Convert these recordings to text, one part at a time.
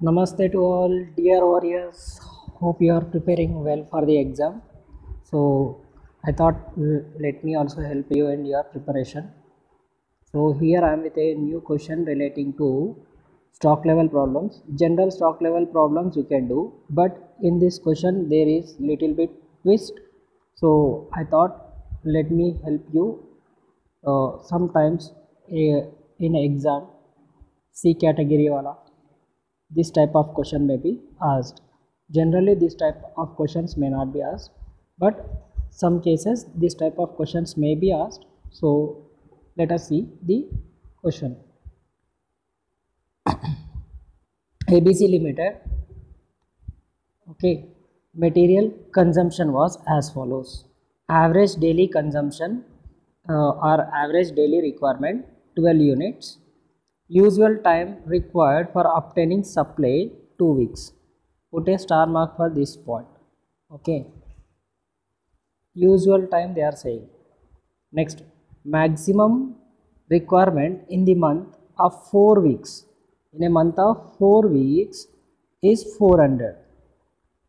Namaste to all dear warriors. Hope you are preparing well for the exam. So I thought let me also help you in your preparation. So here I am with a new question relating to stock level problems. General stock level problems you can do, but in this question there is little bit twist. So I thought let me help you. Sometimes in exam C category wala this type of question may be asked. Generally this type of questions may not be asked, but some cases this type of questions may be asked. So let us see the question. ABC Limited, okay, material consumption was as follows. Average daily consumption or average daily requirement 12 units. Usual time required for obtaining supply 2 weeks. Put a star mark for this point. Okay. Usual time they are saying. Next, maximum requirement in the month of 4 weeks. In a month of 4 weeks is 400.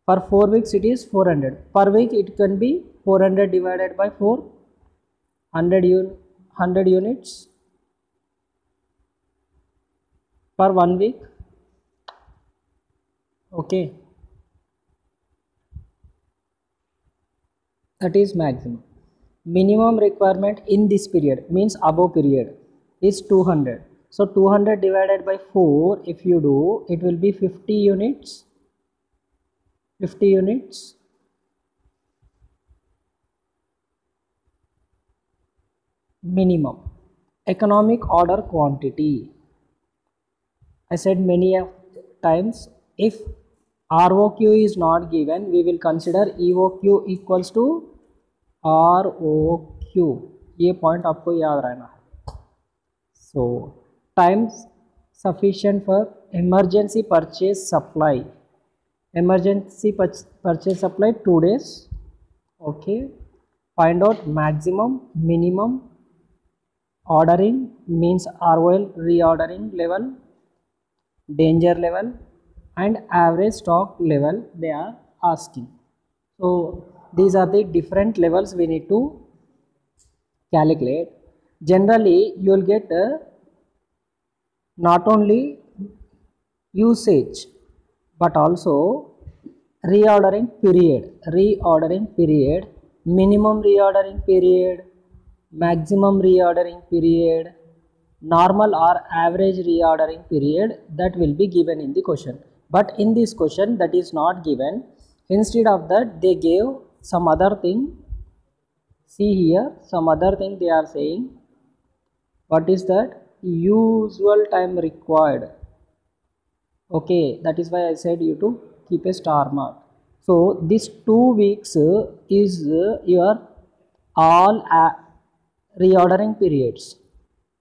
For 4 weeks it is 400. Per week it can be 400 divided by 4. 100 units per 1 week. Okay, that is maximum. Minimum requirement in this period means above period is 200. So 200 divided by 4 if you do, it will be 50 units. 50 units. Minimum. Economic order quantity. I said many times, if ROQ is not given, we will consider EOQ equals to ROQ. ये point आपको याद रहना है. So times sufficient for emergency purchase supply. Emergency purchase supply 2 days. Okay. Find out maximum, minimum. Ordering means ROL, reordering level, danger level, and average stock level they are asking. So these are the different levels we need to calculate. Generally you will get not only usage but also reordering period, minimum reordering period, maximum reordering period, normal or average reordering period, that will be given in the question. But in this question that is not given. Instead of that they gave some other thing. See here, some other thing they are saying. What is that? Usual time required. Okay, that is why I said you to keep a star mark. So this 2 weeks is your all reordering periods.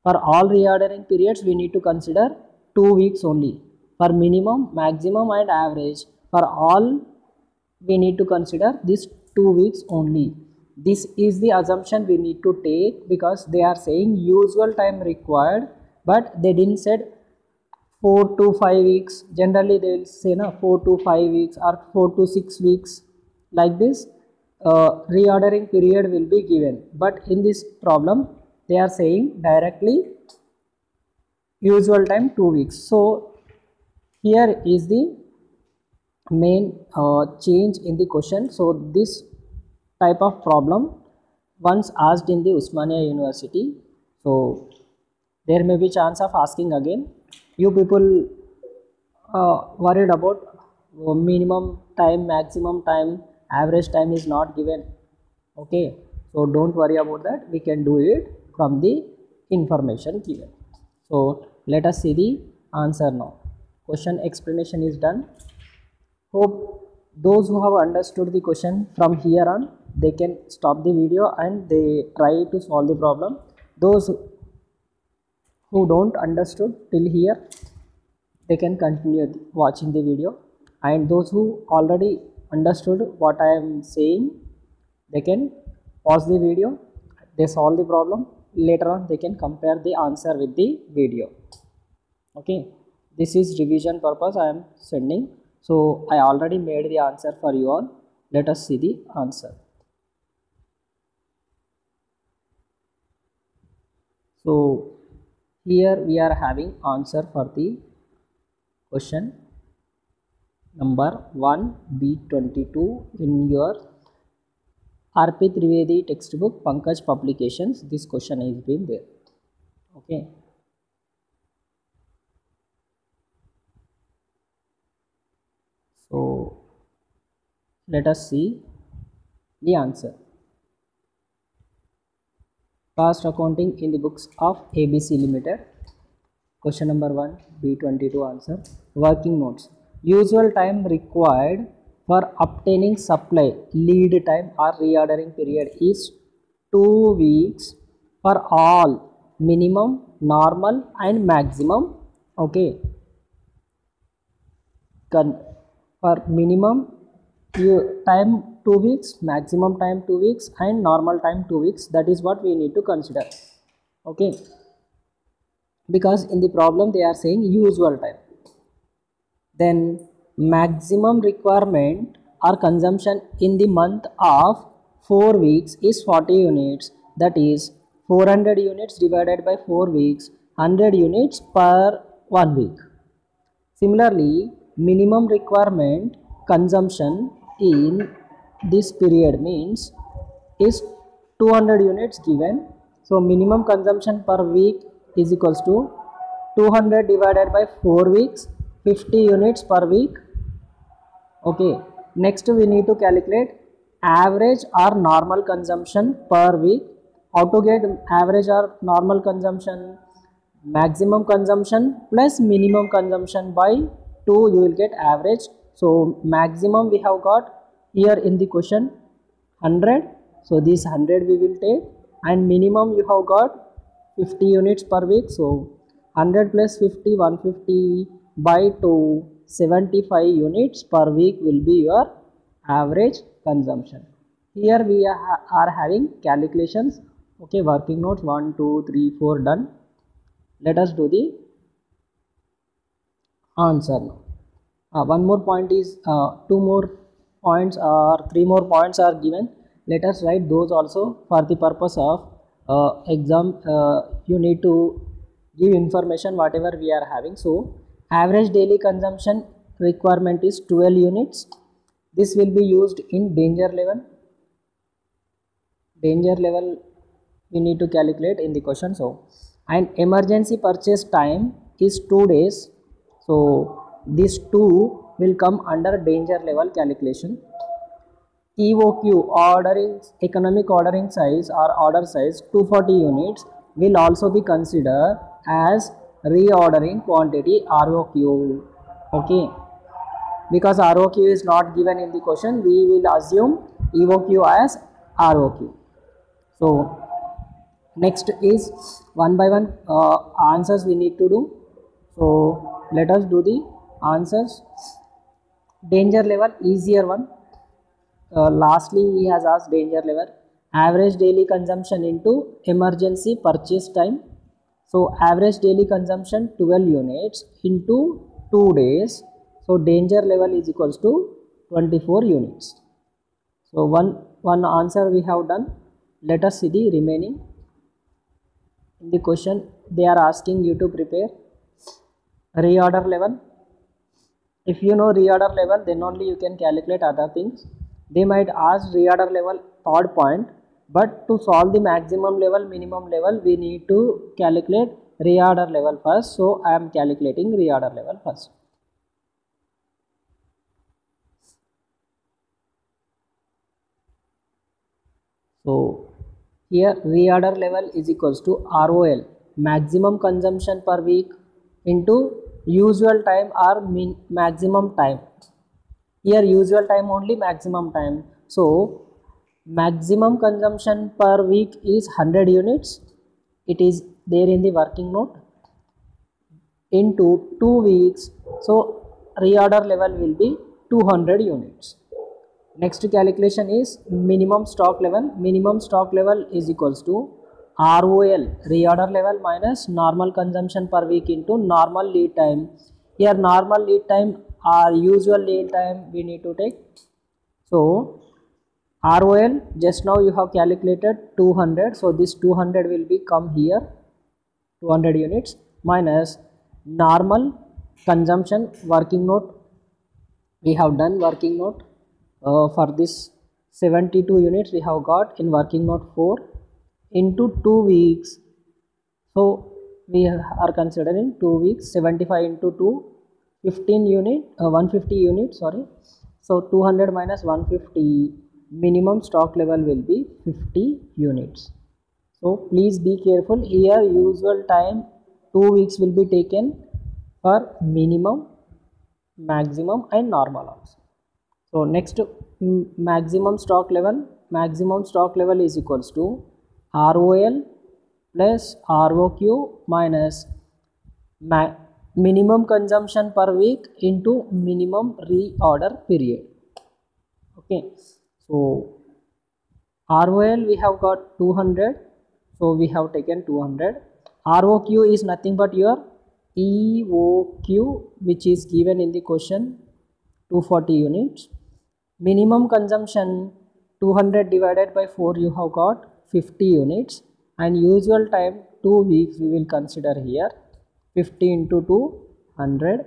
For all reordering periods we need to consider 2 weeks only. For minimum, maximum and average, for all we need to consider this 2 weeks only. This is the assumption we need to take, because they are saying usual time required, but they didn't said 4 to 5 weeks. Generally they will say 4 to 5 weeks or 4 to 6 weeks, like this. Reordering period will be given, but in this problem they are saying directly usual time 2 weeks. So here is the main change in the question. So this type of problem once asked in the Osmania University, so there may be chance of asking again. You people worried about minimum time, maximum time, average time is not given. Okay, so don't worry about that, we can do it from the information given. So let us see the answer now. Question explanation is done. Hope those who have understood the question from here on, they can stop the video and they try to solve the problem. Those who don't understood till here, they can continue watching the video, and those who already understood what I am saying, they can pause the video, they solve the problem, later on they can compare the answer with the video. Okay, This is revision purpose I am sending. So I already made the answer for you all. Let us see the answer. So here we are having answer for the question number 1B22 in your R.P. Trivedi textbook, Pankaj Publications. This question is been there. Okay. So let us see the answer. Cost accounting in the books of ABC Limited. Question number 1, B22 answer. Working notes. Usual time required for obtaining supply, lead time or reordering period is 2 weeks for all, minimum, normal and maximum. Okay. For minimum time 2 weeks, maximum time 2 weeks and normal time 2 weeks. That is what we need to consider. Okay. Because in the problem they are saying usual time. Then maximum requirement or consumption in the month of 4 weeks is 40 units. That is 400 units divided by 4 weeks, 100 units per 1 week. Similarly, minimum requirement consumption in this period means is 200 units given. So minimum consumption per week is equals to 200 divided by 4 weeks, 50 units per week. Okay. Next we need to calculate average or normal consumption per week. How to get average or normal consumption? Maximum consumption plus minimum consumption by 2, you will get average. So maximum we have got here in the question 100. So this 100 we will take, and minimum you have got 50 units per week. So 100 plus 50, 150 by 2, 75 units per week will be your average consumption. Here we are having calculations. Okay, working notes 1, 2, 3, 4 done. Let us do the answer now. One more point is 2 more points or 3 more points are given. Let us write those also for the purpose of exam. You need to give information whatever we are having. So average daily consumption requirement is 12 units. This will be used in danger level. Danger level we need to calculate in the question. So, and emergency purchase time is 2 days. So this 2 will come under danger level calculation. EOQ, ordering economic ordering size or order size 240 units will also be considered as reordering quantity ROQ. Okay, because ROQ is not given in the question, we will assume EOQ as ROQ. So next is one by one answers we need to do. So let us do the answers. Danger level, easier one. Lastly he has asked danger level. Average daily consumption into emergency purchase time. So average daily consumption 12 units into 2 days. So danger level is equals to 24 units. So one answer we have done. Let us see the remaining. In the question they are asking you to prepare reorder level. If you know reorder level, then only you can calculate other things. They might ask reorder level third point, but to solve the maximum level, minimum level, we need to calculate reorder level first. So I am calculating reorder level first. So here reorder level is equals to ROL, maximum consumption per week, into usual time or maximum time. Here usual time only, maximum time. So maximum consumption per week is 100 units. It is there in the working note, into 2 weeks. So reorder level will be 200 units. Next calculation is minimum stock level. Minimum stock level is equals to ROL, reorder level, minus normal consumption per week into normal lead time. Here normal lead time or usual lead time we need to take. So ROL just now you have calculated 200, so this 200 will be come here, 200 units minus normal consumption working note. We have done working note for this 72 units we have got in working note 4 into 2 weeks. So we are considering 2 weeks, 75 into 2, 15 unit, 150 units, sorry. So 200 minus 150, minimum stock level will be 50 units. So please be careful here, usual time 2 weeks will be taken for minimum, maximum and normal also. So next, maximum stock level is equals to ROL plus ROQ minus minimum consumption per week into minimum reorder period. Okay, so ROL we have got 200, so we have taken 200. ROQ is nothing but your EOQ, which is given in the question, 240 units. Minimum consumption 200 divided by 4, you have got 50 units, and usual time 2 weeks we will consider here, 50 into 200.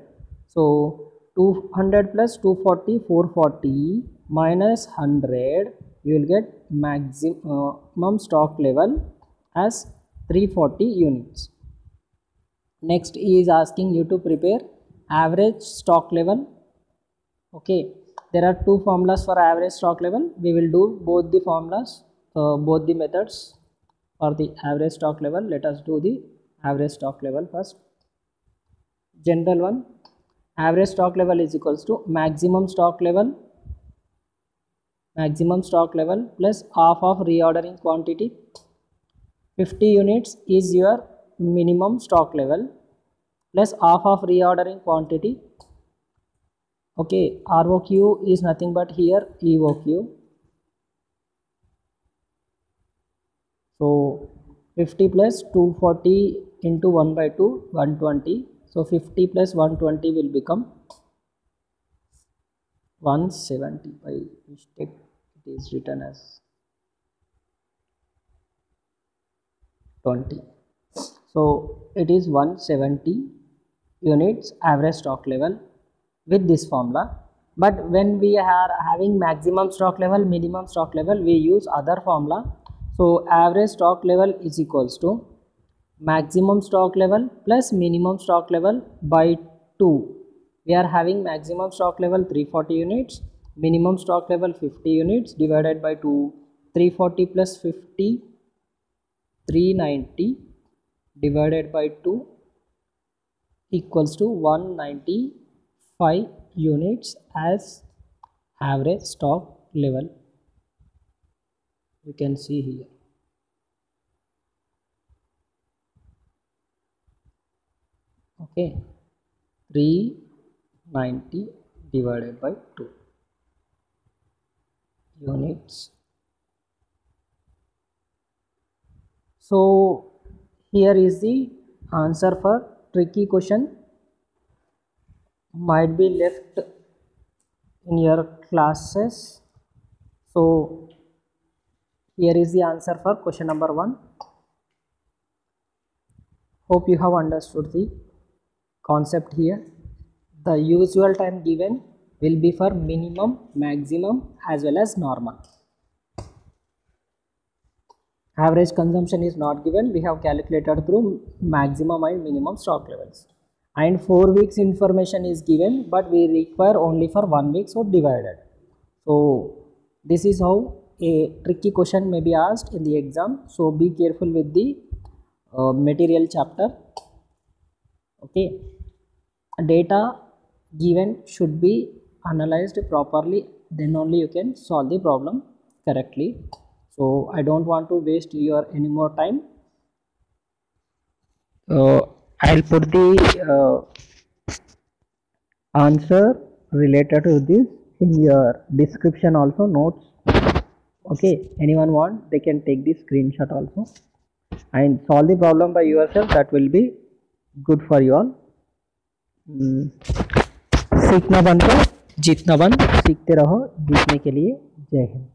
So 200 plus 240, 440 minus 100, you will get maximum stock level as 340 units. Next he is asking you to prepare average stock level. Okay, there are two formulas for average stock level. We will do both the formulas, both the methods for the average stock level. Let us do the average stock level first. General one, average stock level is equals to maximum stock level plus half of reordering quantity. 50 units is your minimum stock level plus half of reordering quantity. Okay, ROQ is nothing but here EOQ. So 50 plus 240 into 1 by 2, 120. So 50 plus 120 will become 170. By mistake it is written as 20. So it is 170 units average stock level with this formula. But when we are having maximum stock level, minimum stock level, we use other formula. So average stock level is equals to maximum stock level plus minimum stock level by 2. We are having maximum stock level 340 units, minimum stock level 50 units, divided by 2. 340 plus 50, 390, divided by 2 equals to 195 units as average stock level. You can see here. Okay, 390 divided by 2 units. So here is the answer for tricky question, might be left in your classes. So here is the answer for question number 1. Hope you have understood the concept here. The usual time given will be for minimum, maximum as well as normal. Average consumption is not given, we have calculated through maximum and minimum stock levels. And 4 weeks information is given, but we require only for 1 week, so divided. So this is how a tricky question may be asked in the exam. So be careful with the material chapter. Okay, data given should be analyzed properly, then only you can solve the problem correctly. So I don't want to waste your any more time. I'll put the answer related to this in your description also, notes. Okay, anyone want, they can take the screenshot also and solve the problem by yourself. That will be good for you all. सीखना बंद तो जीतना बंद, सीखते रहो जीतने के लिए। जय हिंद।